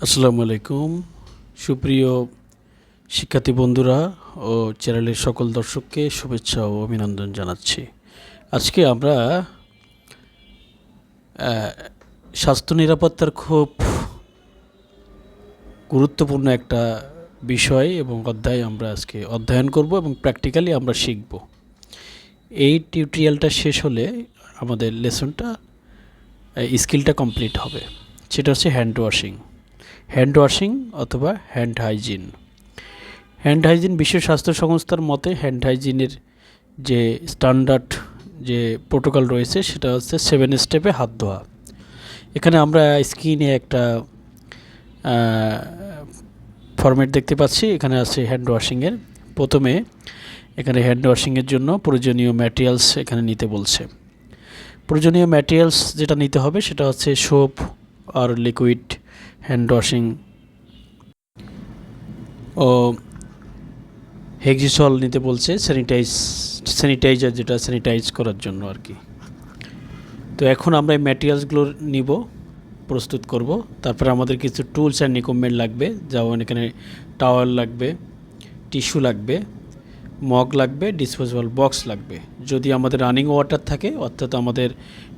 আসসালামু আলাইকুম সুপ্রিয় শিক্ষার্থী বন্ধুরা ও চ্যানেলের সকল দর্শককে শুভেচ্ছা ও অভিনন্দন জানাচ্ছি। আজকে আমরা স্বাস্থ্য নিরাপত্তার খুব গুরুত্বপূর্ণ একটা বিষয় এবং অধ্যায় আমরা আজকে অধ্যয়ন করব এবং প্র্যাকটিক্যালি আমরা শিখব। এই টিউটোরিয়ালটা শেষ হলে আমাদের লেসনটা স্কিলটা কমপ্লিট হবে। সেটা হচ্ছে হ্যান্ড ওয়াশিং অথবা হ্যান্ড হাইজিন বিশ্ব স্বাস্থ্য সংস্থার মতে হ্যান্ড হাইজিনের যে স্ট্যান্ডার্ড যে প্রোটোকল রয়েছে সেটা হচ্ছে 7 স্টেপে হাত ধোয়া। এখানে আমরা স্ক্রিনে একটা ফরম্যাট দেখতে পাচ্ছি। এখানে আছে হ্যান্ড ওয়াশিংয়ের। প্রথমে এখানে হ্যান্ড ওয়াশিংয়ের জন্য প্রয়োজনীয় ম্যাটেরিয়ালস এখানে নিতে বলছে। প্রয়োজনীয় ম্যাটেরিয়ালস যেটা নিতে হবে সেটা হচ্ছে সোপ আর লিকুইড হ্যান্ড ওয়াশিং ও হেক্সিসল নিতে বলছে স্যানিটাইজার, যেটা স্যানিটাইজ করার জন্য আর কি। তো এখন আমরা এই ম্যাটেরিয়ালসগুলো নিব, প্রস্তুত করব। তারপরে আমাদের কিছু টুলস অ্যান্ড ইকুইপমেন্ট লাগবে, যেমন এখানে টাওয়াল লাগবে, টিস্যু লাগবে, মগ লাগবে, ডিসপোজেবল বক্স লাগবে। যদি আমাদের রানিং ওয়াটার থাকে অর্থাৎ আমাদের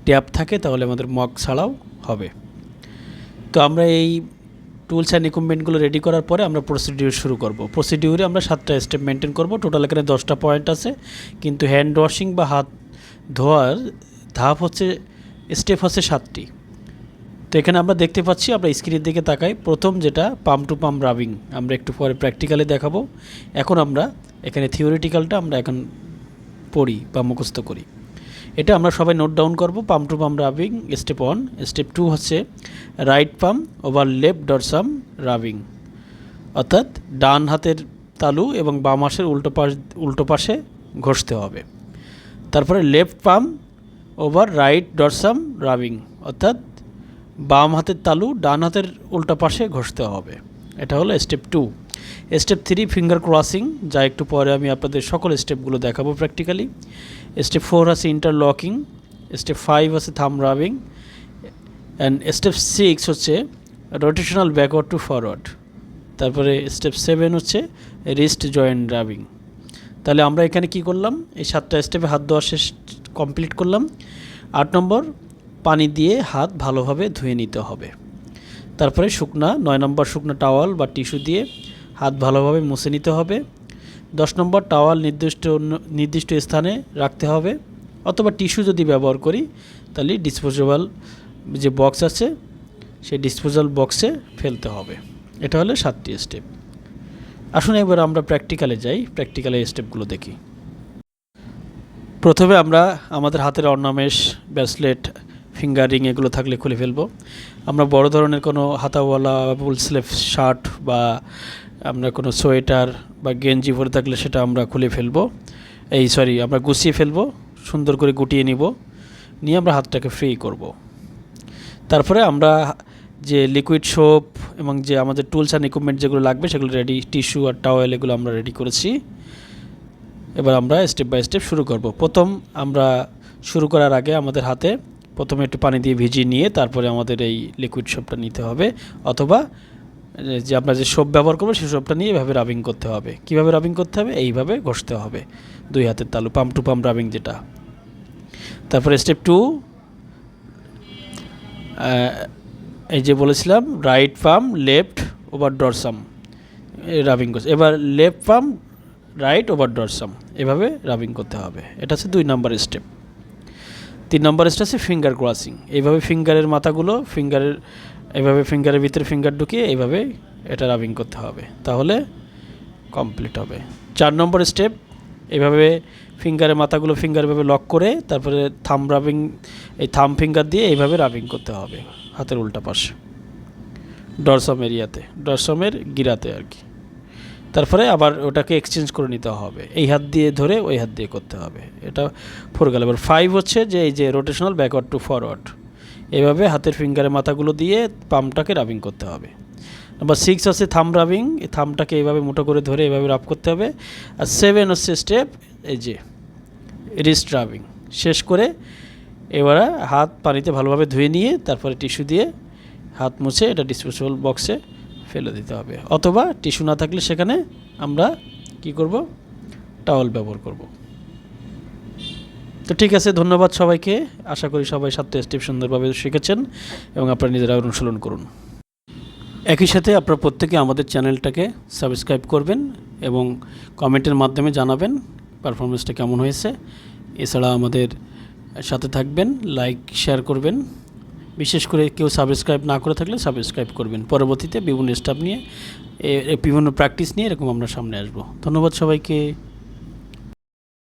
ট্যাপ থাকে তাহলে আমাদের মগ ছাড়াও হবে। তো আমরা এই টুলস অ্যান্ড ইকুইপমেন্টগুলো রেডি করার পরে আমরা প্রসিডিউর শুরু করব। প্রসিডিউরে আমরা 7টা স্টেপ মেনটেন করব। টোটাল এখানে 10টা পয়েন্ট আছে, কিন্তু হ্যান্ড ওয়াশিং বা হাত ধোয়ার ধাপ হচ্ছে স্টেপ হচ্ছে 7টি। তো এখানে আমরা দেখতে পাচ্ছি, আমরা স্ক্রিনের দিকে তাকাই। প্রথম যেটা পাম্প টু পাম্প রাবিং, আমরা একটু পরে প্র্যাকটিক্যালি দেখাবো। এখন আমরা এখানে থিওরিটিক্যালটা আমরা এখন পড়ি বা মুখস্থ করি। এটা আমরা সবাই নোট ডাউন করব। Pump two pump rubbing step 1। Step 2 হচ্ছে right pump over left dorsum rubbing, অর্থাৎ ডান হাতের তালু এবং বাম হাতের উল্টো পাশে ঘষতে হবে। তারপরে left pump over right dorsum rubbing, অর্থাৎ বাম হাতের তালু ডান হাতের উল্টো পাশে ঘষতে হবে। এটা হলো স্টেপ 2। স্টেপ 3 ফিঙ্গার ক্রসিং, যা একটু পরে আমি আপনাদের সকল স্টেপগুলো দেখাবো প্র্যাকটিক্যালি। স্টেপ 4 আছে ইন্টারলকিং। স্টেপ 5 আছে থাম রাবিং। অ্যান্ড স্টেপ 6 হচ্ছে রোটেশনাল ব্যাকওয়ার্ড টু ফরওয়ার্ড। তারপরে স্টেপ 7 হচ্ছে রিস্ট জয়েন্ট রাবিং। তাহলে আমরা এখানে কি করলাম, এই 7টা স্টেপে হাত ধোয়া শেষ কমপ্লিট করলাম। 8 নম্বর, পানি দিয়ে হাত ভালোভাবে ধুয়ে নিতে হবে। তারপরে 9 নম্বর শুকনো টাওয়াল বা টিস্যু দিয়ে হাত ভালোভাবে মুছে নিতে হবে। 10 নম্বর, টাওয়াল নির্দিষ্ট স্থানে রাখতে হবে, অথবা টিস্যু যদি ব্যবহার করি তাহলে ডিসপোজেবল যে বক্স আছে সেই ডিসপোজাল বক্সে ফেলতে হবে। এটা হলো 7টি স্টেপ। আসুন এবার আমরা প্র্যাকটিক্যালে যাই, প্র্যাকটিক্যালে স্টেপগুলো দেখি। প্রথমে আমরা আমাদের হাতের অর্নামেন্টস, ব্রেসলেট, ফিঙ্গার রিং এগুলো থাকলে খুলে ফেলবো। আমরা বড় ধরনের কোনো হাতাওয়ালা ফুল স্লিভ শার্ট বা আমরা কোনো সোয়েটার বা গেঞ্জি পরে থাকলে সেটা আমরা খুলে ফেলবো। আমরা গুছিয়ে ফেলবো, সুন্দর করে গুটিয়ে নিয়ে আমরা হাতটাকে ফ্রি করব। তারপরে আমরা যে লিকুইড সোপ এবং যে আমাদের টুলস অ্যান্ড ইকুইপমেন্ট যেগুলো লাগবে সেগুলো রেডি, টিস্যু আর টাওয়েল এগুলো আমরা রেডি করেছি। এবার আমরা স্টেপ বাই স্টেপ শুরু করব। প্রথম আমরা শুরু করার আগে আমাদের হাতে প্রথমে একটু পানি দিয়ে ভিজিয়ে নিয়ে তারপরে আমাদের এই লিকুইড সোপটা নিতে হবে, অথবা যে আমরা যে সোপ ব্যবহার করবো সেই সোপটা নিয়ে এভাবে রাবিং করতে হবে। কীভাবে রাবিং করতে হবে, এইভাবে ঘষতে হবে 2 হাতের তালু, পাম্প টু পাম্প রাবিং যেটা। তারপরে স্টেপ 2, এই যে বলেছিলাম right pump left over dorsum rubbing করছে। এবার left pump right over dorsum এভাবে রাবিং করতে হবে। এটা হচ্ছে 2 নম্বর স্টেপ। 3 নম্বর স্টেপ আছে ফিঙ্গার ক্রসিং। এইভাবে ফিঙ্গারের মাথাগুলো ফিঙ্গারের ভিতরে ফিঙ্গার ঢুকিয়ে এইভাবে এটা রাবিং করতে হবে, তাহলে কমপ্লিট হবে। 4 নম্বর স্টেপ, এইভাবে ফিঙ্গারের মাথাগুলো এভাবে লক করে তারপরে থাম রাবিং, এই থাম ফিঙ্গার দিয়ে এইভাবে রাবিং করতে হবে হাতের উল্টা পাশে ডরসাম এরিয়াতে, ডরসামের গিরাতে আর কি। তারপরে আবার ওটাকে এক্সচেঞ্জ করে নিতে হবে, এই হাত দিয়ে ধরে ওই হাত দিয়ে করতে হবে। এটা 4 গেল। এবার 5 হচ্ছে যে এই যে রোটেশনাল ব্যাকওয়ার্ড টু ফরওয়ার্ড, এভাবে হাতের ফিঙ্গারের মাথাগুলো দিয়ে পাম্পটাকে রাবিং করতে হবে। নাম্বার 6 হচ্ছে থাম রাবিং, এই থামটাকে এইভাবে মুঠো করে ধরে এইভাবে রাব করতে হবে। আর 7 হচ্ছে স্টেপ এই যে রিস্ট রাবিং। শেষ করে এবার হাত পানিতে ভালোভাবে ধুয়ে নিয়ে তারপরে টিস্যু দিয়ে হাত মুছে এটা ডিসপোজেবল বক্সে ফেলে দিতে হবে, অথবা টিস্যু না থাকলে সেখানে আমরা কি করব, টাওয়াল ব্যবহার করব। তো ঠিক আছে, ধন্যবাদ সবাইকে। আশা করি সবাই 7টা স্টেপ সুন্দরভাবে শিখেছেন এবং আপনারা নিজেরা অনুশীলন করুন। একই সাথে আপনারা প্রত্যেকে আমাদের চ্যানেলটাকে সাবস্ক্রাইব করবেন এবং কমেন্টের মাধ্যমে জানাবেন পারফরমেন্সটা কেমন হয়েছে। এছাড়া আমাদের সাথে থাকবেন, লাইক শেয়ার করবেন। বিশেষ করে কেউ সাবস্ক্রাইব না করে থাকলে সাবস্ক্রাইব করবেন। পরবর্তীতে বিভিন্ন স্টেপ নিয়ে, বিভিন্ন প্র্যাকটিস নিয়ে এরকম আমরা সামনে আসব। ধন্যবাদ সবাইকে।